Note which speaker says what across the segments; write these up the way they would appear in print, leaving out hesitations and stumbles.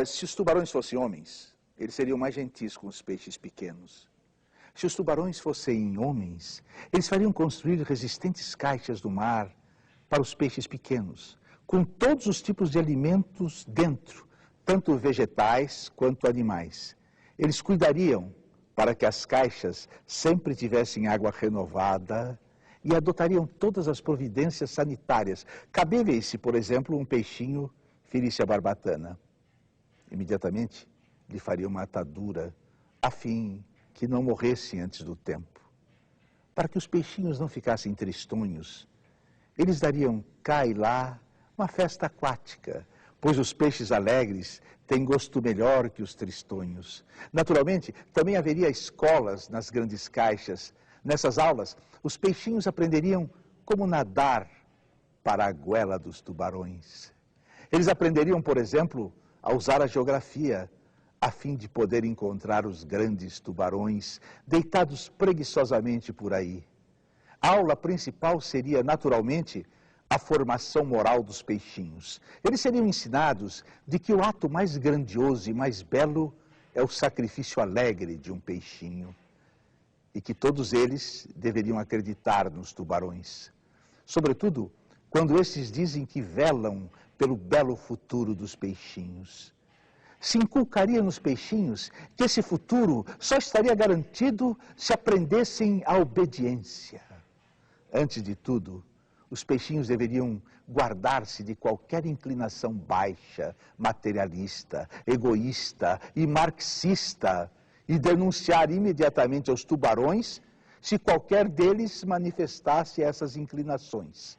Speaker 1: Se os tubarões fossem homens, eles seriam mais gentis com os peixes pequenos. Se os tubarões fossem homens, eles fariam construir resistentes caixas do mar para os peixes pequenos, com todos os tipos de alimentos dentro, tanto vegetais quanto animais. Eles cuidariam para que as caixas sempre tivessem água renovada e adotariam todas as providências sanitárias, cabíveis se, por exemplo, um peixinho ferisse a barbatana. Imediatamente lhe faria uma atadura, a fim que não morressem antes do tempo. Para que os peixinhos não ficassem tristonhos, eles dariam cá e lá uma festa aquática, pois os peixes alegres têm gosto melhor que os tristonhos. Naturalmente, também haveria escolas nas grandes caixas. Nessas aulas, os peixinhos aprenderiam como nadar para a goela dos tubarões. Eles aprenderiam, por exemplo, a usar a geografia, a fim de poder encontrar os grandes tubarões deitados preguiçosamente por aí. A aula principal seria, naturalmente, a formação moral dos peixinhos. Eles seriam ensinados de que o ato mais grandioso e mais belo é o sacrifício alegre de um peixinho, e que todos eles deveriam acreditar nos tubarões. Sobretudo, quando estes dizem que velam pelo belo futuro dos peixinhos. Se inculcaria nos peixinhos que esse futuro só estaria garantido se aprendessem a obediência. Antes de tudo, os peixinhos deveriam guardar-se de qualquer inclinação baixa, materialista, egoísta e marxista e denunciar imediatamente aos tubarões se qualquer deles manifestasse essas inclinações.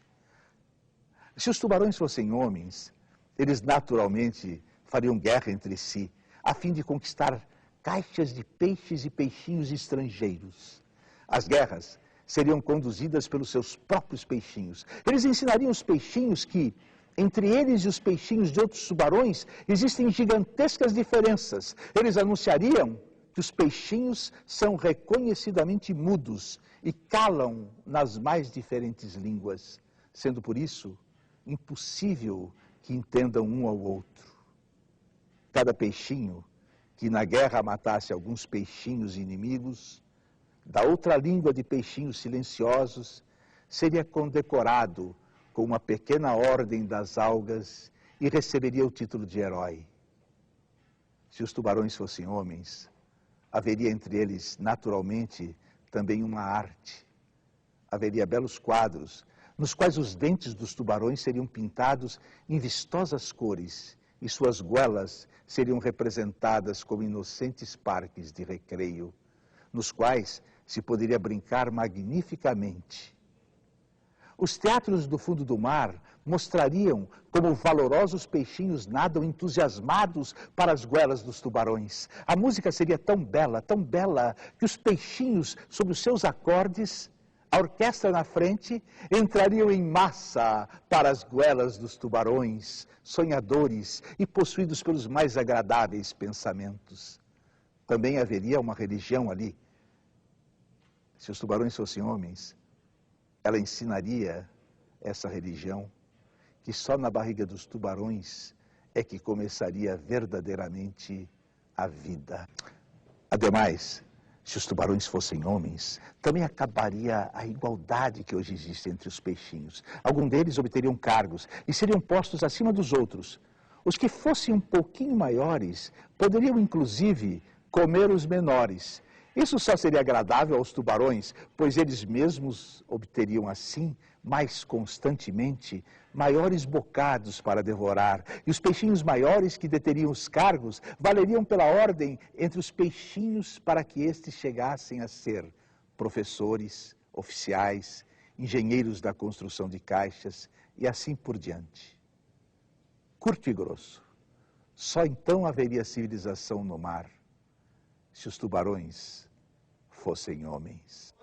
Speaker 1: Se os tubarões fossem homens, eles naturalmente fariam guerra entre si, a fim de conquistar caixas de peixes e peixinhos estrangeiros. As guerras seriam conduzidas pelos seus próprios peixinhos. Eles ensinariam os peixinhos que, entre eles e os peixinhos de outros tubarões, existem gigantescas diferenças. Eles anunciariam que os peixinhos são reconhecidamente mudos e calam nas mais diferentes línguas, sendo por isso impossível que entendam um ao outro. Cada peixinho que na guerra matasse alguns peixinhos inimigos, da outra língua de peixinhos silenciosos, seria condecorado com uma pequena ordem das algas e receberia o título de herói. Se os tubarões fossem homens, haveria entre eles, naturalmente, também uma arte. Haveria belos quadros, nos quais os dentes dos tubarões seriam pintados em vistosas cores e suas goelas seriam representadas como inocentes parques de recreio, nos quais se poderia brincar magnificamente. Os teatros do fundo do mar mostrariam como valorosos peixinhos nadam entusiasmados para as goelas dos tubarões. A música seria tão bela, que os peixinhos, sob os seus acordes, a orquestra na frente, entrariam em massa para as goelas dos tubarões, sonhadores e possuídos pelos mais agradáveis pensamentos. Também haveria uma religião ali. Se os tubarões fossem homens, ela ensinaria essa religião, que só na barriga dos tubarões é que começaria verdadeiramente a vida. Ademais, se os tubarões fossem homens, também acabaria a igualdade que hoje existe entre os peixinhos. Alguns deles obteriam cargos e seriam postos acima dos outros. Os que fossem um pouquinho maiores poderiam, inclusive, comer os menores. Isso só seria agradável aos tubarões, pois eles mesmos obteriam assim, mais constantemente, maiores bocados para devorar. E os peixinhos maiores que deteriam os cargos valeriam pela ordem entre os peixinhos para que estes chegassem a ser professores, oficiais, engenheiros da construção de caixas e assim por diante. Curto e grosso, só então haveria civilização no mar, se os tubarões fossem homens.